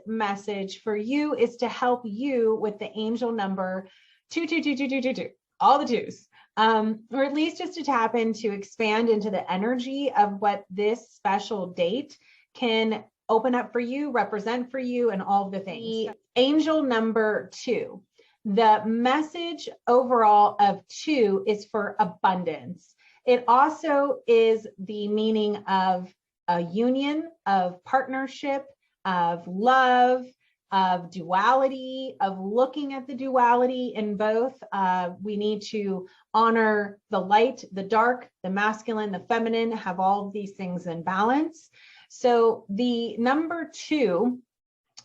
message for you is to help you with the angel number 2222222, all the twos. Or at least just to tap into, expand into the energy of what this special date can open up for you, represent for you, and all of the things. The angel number 2, the message overall of 2 is for abundance. It also is the meaning of a union, of partnership, of love, of duality, of looking at the duality in both. We need to honor the light, the dark, the masculine, the feminine, have all of these things in balance. So the number 2,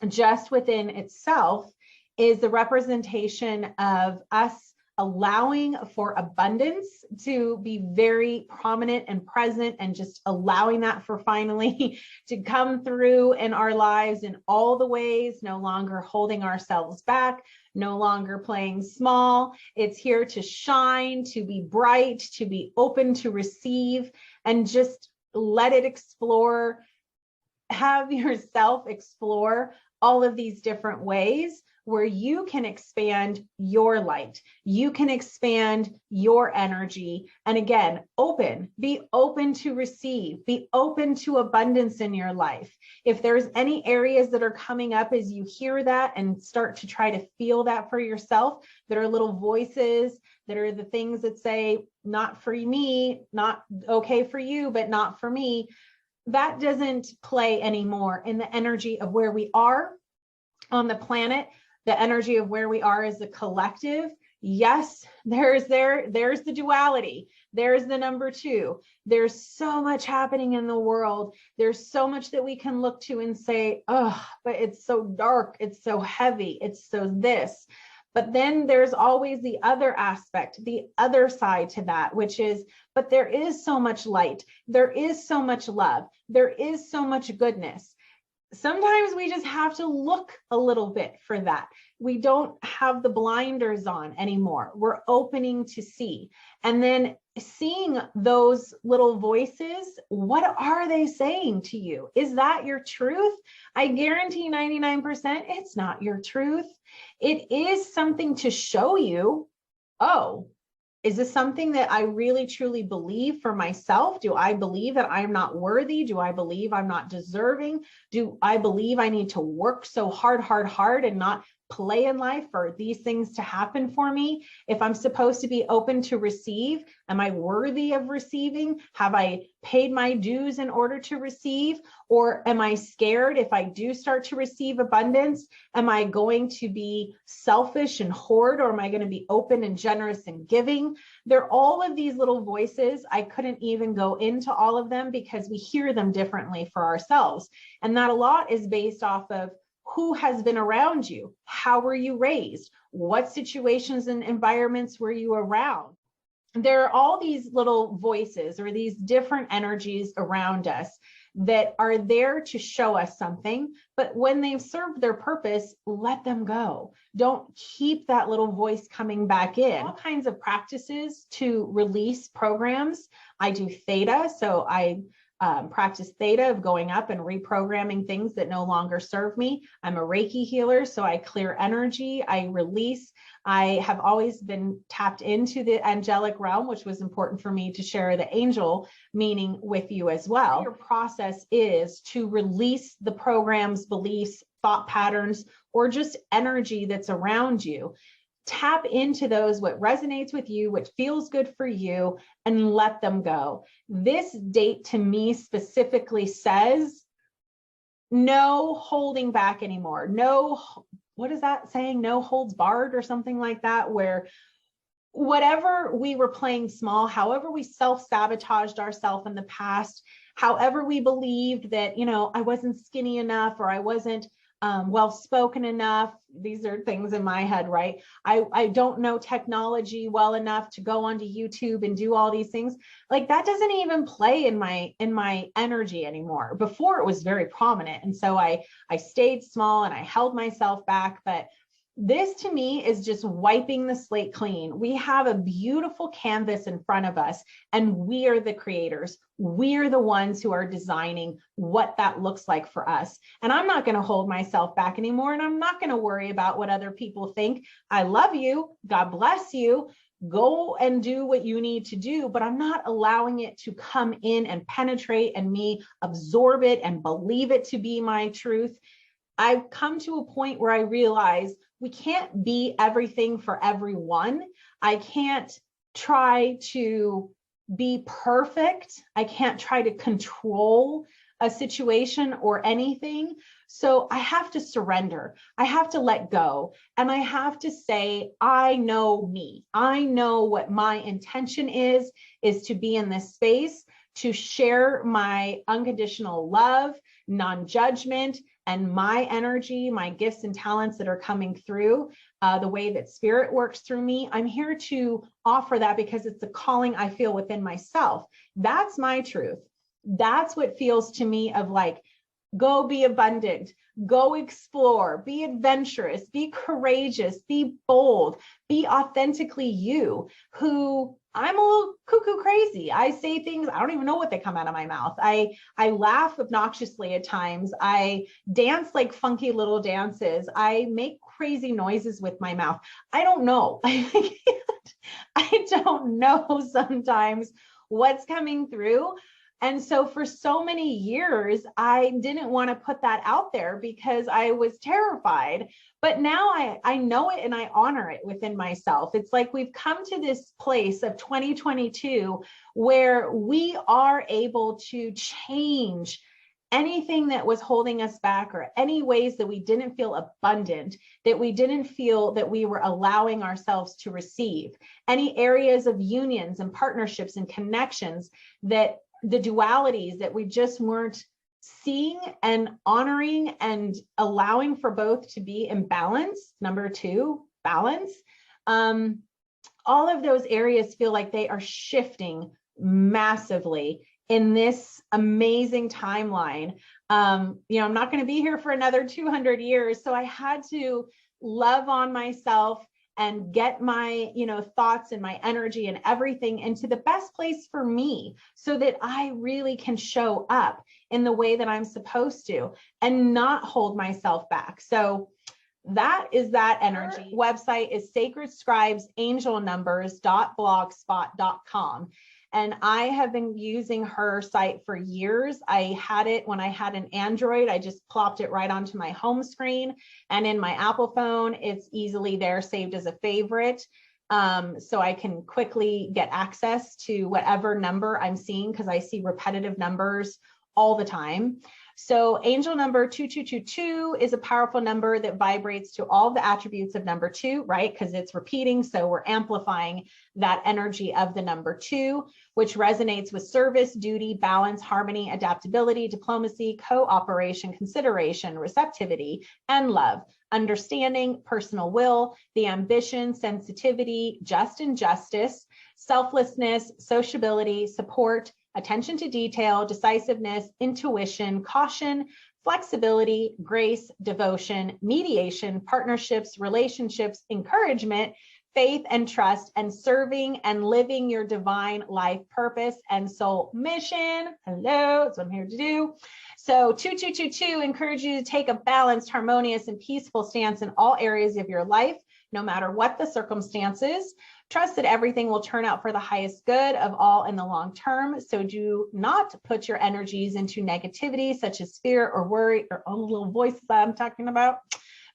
just within itself, is the representation of us allowing for abundance to be very prominent and present, and just allowing that for finally to come through in our lives in all the ways, no longer holding ourselves back, no longer playing small. It's here to shine, to be bright, to be open to receive, and just let it explore. Have yourself explore all of these different ways where you can expand your light, you can expand your energy. And again, be open to receive, be open to abundance in your life. If there's any areas that are coming up as you hear that and start to try to feel that for yourself, that are little voices, that are the things that say, not for me, not okay for you, but not for me, that doesn't play anymore in the energy of where we are on the planet, the energy of where we are as a collective. Yes, there's the duality. There's the number 2. There's so much happening in the world. There's so much that we can look to and say, oh, but it's so dark. It's so heavy. It's so this. But then there's always the other aspect, the other side to that, which is, but there is so much light. There is so much love. There is so much goodness. Sometimes we just have to look a little bit for that. We don't have the blinders on anymore. We're opening to see. And then seeing those little voices, what are they saying to you? Is that your truth? I guarantee 99% it's not your truth. It is something to show you, oh, is this something that I really truly believe for myself? Do I believe that I'm not worthy? Do I believe I'm not deserving? Do I believe I need to work so hard and not play in life for these things to happen for me? If I'm supposed to be open to receive, am I worthy of receiving? Have I paid my dues in order to receive? Or am I scared if I do start to receive abundance? Am I going to be selfish and hoard, or am I going to be open and generous and giving? There are all of these little voices. I couldn't even go into all of them because we hear them differently for ourselves. And that a lot is based off of who has been around you? How were you raised? What situations and environments were you around? There are all these little voices or these different energies around us that are there to show us something, but when they've served their purpose, let them go. Don't keep that little voice coming back in. All kinds of practices to release programs. I do theta, so I practice theta of going up and reprogramming things that no longer serve me. I'm a Reiki healer, so I clear energy, I release. I have always been tapped into the angelic realm, which was important for me to share the angel meaning with you as well. Your process is to release the programs, beliefs, thought patterns, or just energy that's around you. Tap into those, what resonates with you, what feels good for you, and let them go. This date to me specifically says no holding back anymore. No, what is that saying? No holds barred or something like that, where whatever we were playing small, however we self-sabotaged ourselves in the past, however we believed that, I wasn't skinny enough, or I wasn't well-spoken enough. These are things in my head, right? I don't know technology well enough to go onto YouTube and do all these things. Like, that doesn't even play in my energy anymore. Before, it was very prominent. And so I stayed small and I held myself back. But This to me is just wiping the slate clean. We have a beautiful canvas in front of us, and we are the creators. We're the ones who are designing what that looks like for us. And I'm not going to hold myself back anymore. And I'm not going to worry about what other people think. I love you. God bless you. Go and do what you need to do, but I'm not allowing it to come in and penetrate and me absorb it and believe it to be my truth. I've come to a point where I realize we can't be everything for everyone. I can't try to be perfect. I can't try to control a situation or anything. So I have to surrender. I have to let go. And I have to say, I know me. I know what my intention is to be in this space, to share my unconditional love, non-judgment, and my energy, my gifts and talents that are coming through, the way that spirit works through me. I'm here to offer that because it's a calling I feel within myself. That's my truth. That's what feels to me of like, go be abundant, go explore, be adventurous, be courageous, be bold, be authentically you, who I'm a little cuckoo crazy. I say things, I don't even know what they come out of my mouth. I laugh obnoxiously at times. I dance like funky little dances. I make crazy noises with my mouth. I don't know. I don't know sometimes what's coming through. And so for so many years, I didn't want to put that out there because I was terrified. But now I know it and I honor it within myself. It's like we've come to this place of 2022 where we are able to change anything that was holding us back, or any ways that we didn't feel abundant, that we didn't feel that we were allowing ourselves to receive, any areas of unions and partnerships and connections, that the dualities that we just weren't seeing and honoring and allowing for both to be in balance. Number two, balance. All of those areas feel like they are shifting massively in this amazing timeline. I'm not going to be here for another 200 years. So I had to love on myself and get my, thoughts and my energy and everything into the best place for me, so that I really can show up in the way that I'm supposed to and not hold myself back. So that is that energy. Website is sacredscribesangelnumbers.blogspot.com. And I have been using her site for years. I had it when I had an Android. I just plopped it right onto my home screen. And in my Apple phone, it's easily there, saved as a favorite. So I can quickly get access to whatever number I'm seeing, because I see repetitive numbers all the time. So angel number 2222 is a powerful number that vibrates to all the attributes of number 2, right? Because it's repeating. So we're amplifying that energy of the number 2, which resonates with service, duty, balance, harmony, adaptability, diplomacy, cooperation, consideration, receptivity, and love, understanding, personal will, the ambition, sensitivity, just and justice, selflessness, sociability, support, attention to detail, decisiveness, intuition, caution, flexibility, grace, devotion, mediation, partnerships, relationships, encouragement, faith and trust, and serving and living your divine life purpose and soul mission. Hello, that's what I'm here to do. So 2222 encourages you to take a balanced, harmonious, and peaceful stance in all areas of your life, no matter what the circumstances. Trust that everything will turn out for the highest good of all in the long term. So do not put your energies into negativity, such as fear or worry, or all the little voices that I'm talking about.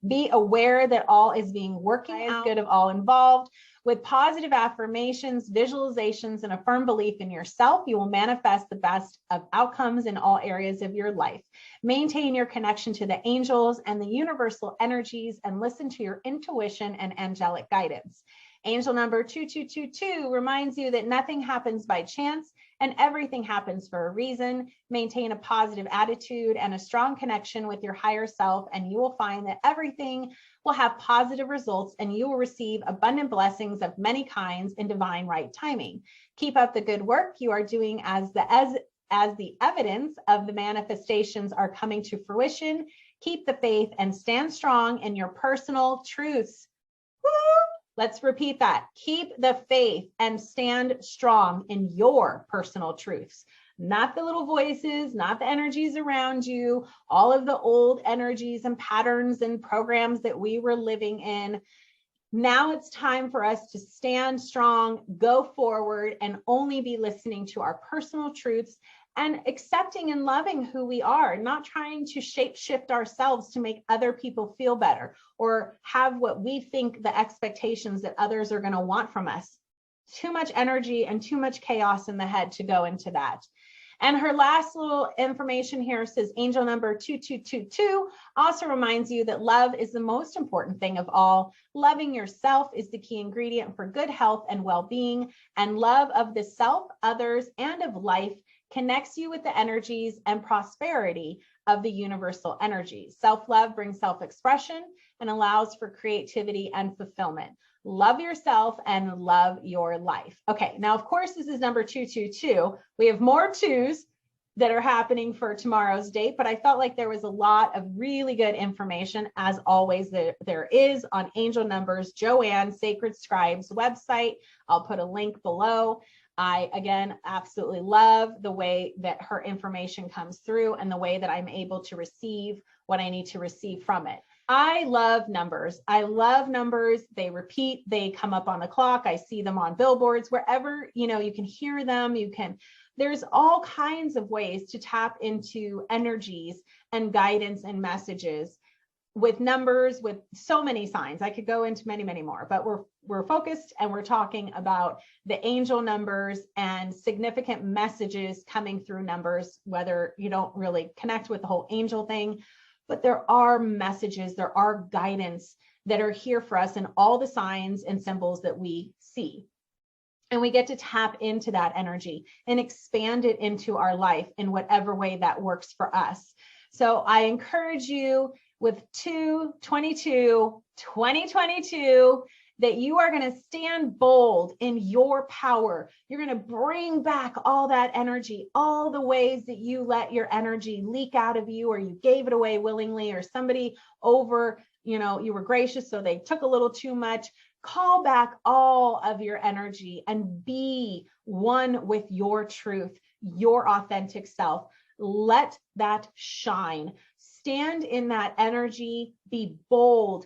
Be aware that all is being working out good of all involved. With positive affirmations, visualizations, and a firm belief in yourself, you will manifest the best of outcomes in all areas of your life. Maintain your connection to the angels and the universal energies, and listen to your intuition and angelic guidance. Angel number 2222 reminds you that nothing happens by chance and everything happens for a reason. Maintain a positive attitude and a strong connection with your higher self, and you will find that everything will have positive results, and you will receive abundant blessings of many kinds in divine right timing. Keep up the good work you are doing as the evidence of the manifestations are coming to fruition. Keep the faith and stand strong in your personal truths. Woo! Let's repeat that. Keep the faith and stand strong in your personal truths. Not the little voices, not the energies around you, all of the old energies and patterns and programs that we were living in. Now it's time for us to stand strong, go forward, and only be listening to our personal truths and accepting and loving who we are, not trying to shape shift ourselves to make other people feel better or have what we think the expectations that others are going to want from us. Too much energy and too much chaos in the head to go into that. And her last little information here says angel number 2222 also reminds you that love is the most important thing of all. Loving yourself is the key ingredient for good health and well-being, and love of the self, others, and of life connects you with the energies and prosperity of the universal energies. Self-love brings self-expression and allows for creativity and fulfillment. Love yourself and love your life. Okay, now, of course, this is number 222. We have more twos that are happening for tomorrow's date, but I felt like there was a lot of really good information, as always, there is on Angel Numbers, Joanne Sacred Scribe's website. I'll put a link below. I, again, absolutely love the way that her information comes through and the way that I'm able to receive what I need to receive from it. I love numbers. I love numbers. They repeat, they come up on the clock. I see them on billboards, wherever, you can hear them. There's all kinds of ways to tap into energies and guidance and messages with numbers, with so many signs. I could go into many, many more, but we're focused and we're talking about the angel numbers and significant messages coming through numbers, whether you don't really connect with the whole angel thing. But there are messages, there are guidance that are here for us in all the signs and symbols that we see. And we get to tap into that energy and expand it into our life in whatever way that works for us. So I encourage you with 2022, that you are going to stand bold in your power. You're going to bring back all that energy, all the ways that you let your energy leak out of you, or you gave it away willingly, or somebody over, you were gracious, so they took a little too much. Call back all of your energy and be one with your truth, your authentic self. Let that shine. Stand in that energy, be bold.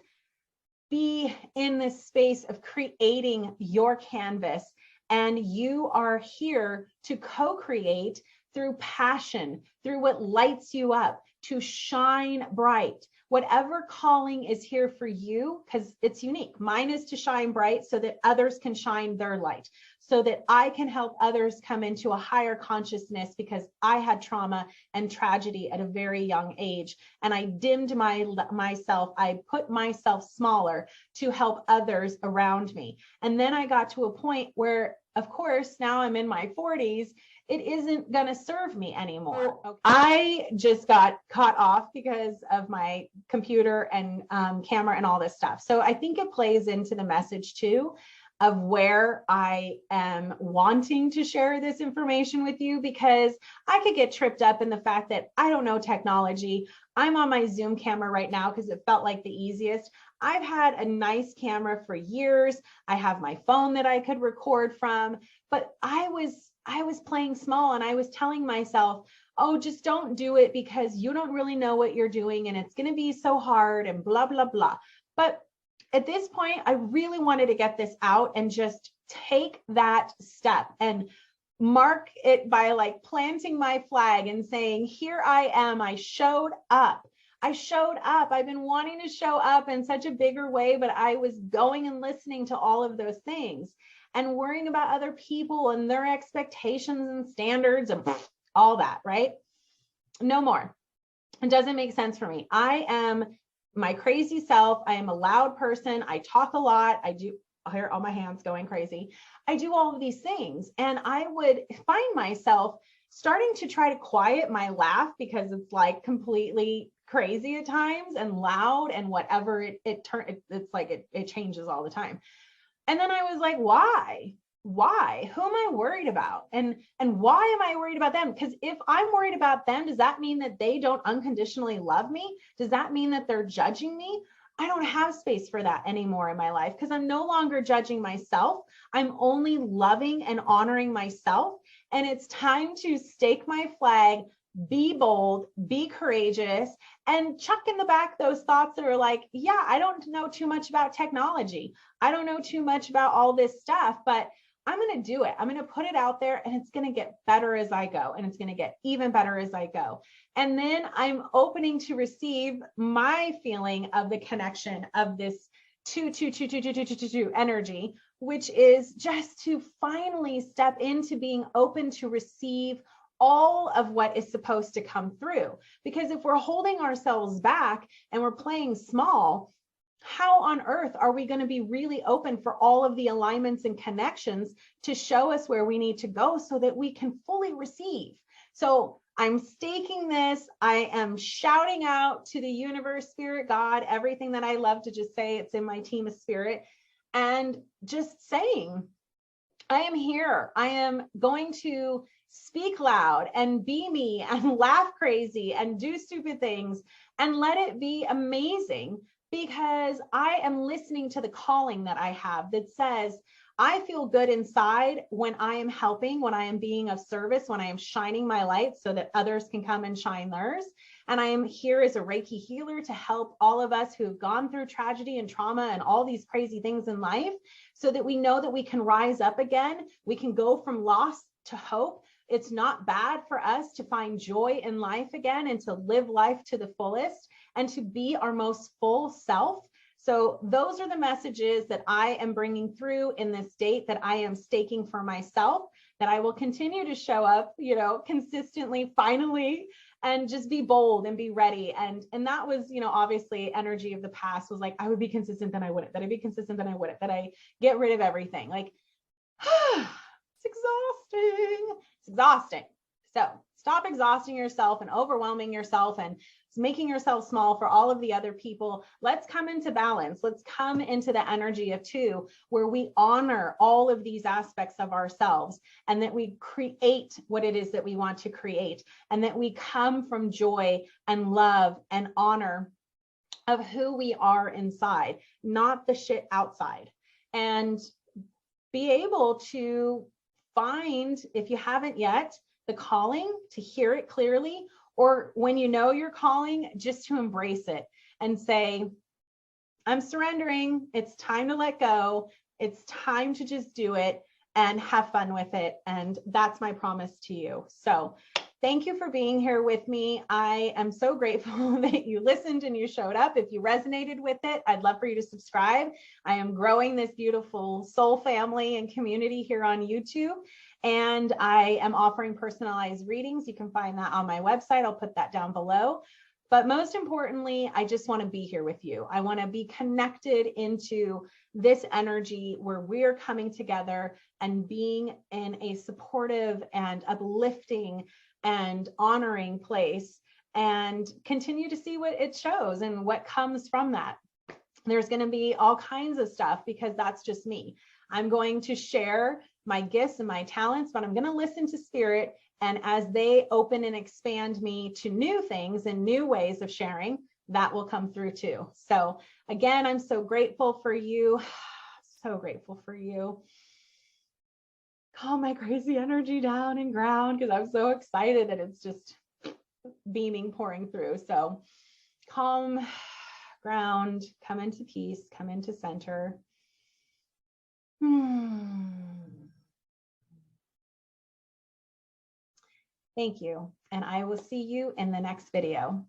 Be in this space of creating your canvas, and you are here to co-create through passion, through what lights you up, to shine bright. Whatever calling is here for you, because it's unique. Mine is to shine bright so that others can shine their light, so that I can help others come into a higher consciousness, because I had trauma and tragedy at a very young age, and I dimmed myself. I put myself smaller to help others around me. And then I got to a point where, of course, now I'm in my 40s, it isn't going to serve me anymore. Okay. I just got caught off because of my computer and camera and all this stuff. So I think it plays into the message too of where I am wanting to share this information with you, because I could get tripped up in the fact that I don't know technology. I'm on my Zoom camera right now because it felt like the easiest. I've had a nice camera for years. I have my phone that I could record from, but I was playing small, and I was telling myself, oh, just don't do it because you don't really know what you're doing and it's going to be so hard and blah, blah, blah. But at this point, I really wanted to get this out and just take that step and mark it by like planting my flag and saying, here I am. I showed up. I've been wanting to show up in such a bigger way, but I was going and listening to all of those things and worrying about other people and their expectations and standards and all that, right? No more. It doesn't make sense for me. I am my crazy self. I am a loud person. I talk a lot. I hear all my hands going crazy. I do all of these things. And I would find myself starting to try to quiet my laugh because it's like completely crazy at times and loud and whatever it's like it changes all the time. And then I was like, why? why? Who am I worried about? And why am I worried about them? Because if I'm worried about them, does that mean that they don't unconditionally love me? Does that mean that they're judging me? I don't have space for that anymore in my life because I'm no longer judging myself. I'm only loving and honoring myself. And it's time to stake my flag, be bold, be courageous, and chuck in the back those thoughts that are like, yeah, I don't know too much about technology. I don't know too much about all this stuff, but I'm going to do it. I'm going to put it out there, and it's going to get better as I go. And it's going to get even better as I go. And then I'm opening to receive my feeling of the connection of this two energy, which is just to finally step into being open to receive all of what is supposed to come through. Because if we're holding ourselves back and we're playing small, how on earth are we going to be really open for all of the alignments and connections to show us where we need to go so that we can fully receive? So I'm staking this. I am shouting out to the universe, spirit, God, everything that I love to just say. It's in my team of spirit, and just saying, I am here. I am going to speak loud and be me and laugh crazy and do stupid things and let it be amazing, because I am listening to the calling that I have that says, I feel good inside when I am helping, when I am being of service, when I am shining my light so that others can come and shine theirs. And I am here as a Reiki healer to help all of us who have gone through tragedy and trauma and all these crazy things in life, so that we know that we can rise up again. We can go from loss to hope. It's not bad for us to find joy in life again and to live life to the fullest and to be our most full self. So those are the messages that I am bringing through in this date, that I am staking for myself, that I will continue to show up, consistently, finally, and just be bold and be ready. And that was, obviously energy of the past was like, I would be consistent, then I wouldn't, that I'd be consistent, then I wouldn't, that I get rid of everything. Like, it's exhausting. It's exhausting. So stop exhausting yourself and overwhelming yourself and making yourself small for all of the other people. Let's come into balance. Let's come into the energy of two, where we honor all of these aspects of ourselves, and that we create what it is that we want to create, and that we come from joy and love and honor of who we are inside, not the shit outside. And be able to find, if you haven't yet, the calling, to hear it clearly, or when you know your calling, just to embrace it and say, I'm surrendering. It's time to let go. It's time to just do it and have fun with it. And that's my promise to you. So thank you for being here with me. I am so grateful that you listened and you showed up. If you resonated with it, I'd love for you to subscribe. I am growing this beautiful soul family and community here on YouTube. And I am offering personalized readings. You can find that on my website. I'll put that down below. But most importantly, I just want to be here with you. I want to be connected into this energy where we're coming together and being in a supportive and uplifting and honoring place, and continue to see what it shows and what comes from that. There's going to be all kinds of stuff, because that's just me. I'm going to share my gifts and my talents, but I'm going to listen to spirit. And as they open and expand me to new things and new ways of sharing, that will come through too. So again, I'm so grateful for you. So grateful for you. Calm my crazy energy down and ground, because I'm so excited that it's just beaming, pouring through. So calm, ground, come into peace, come into center. Thank you. And I will see you in the next video.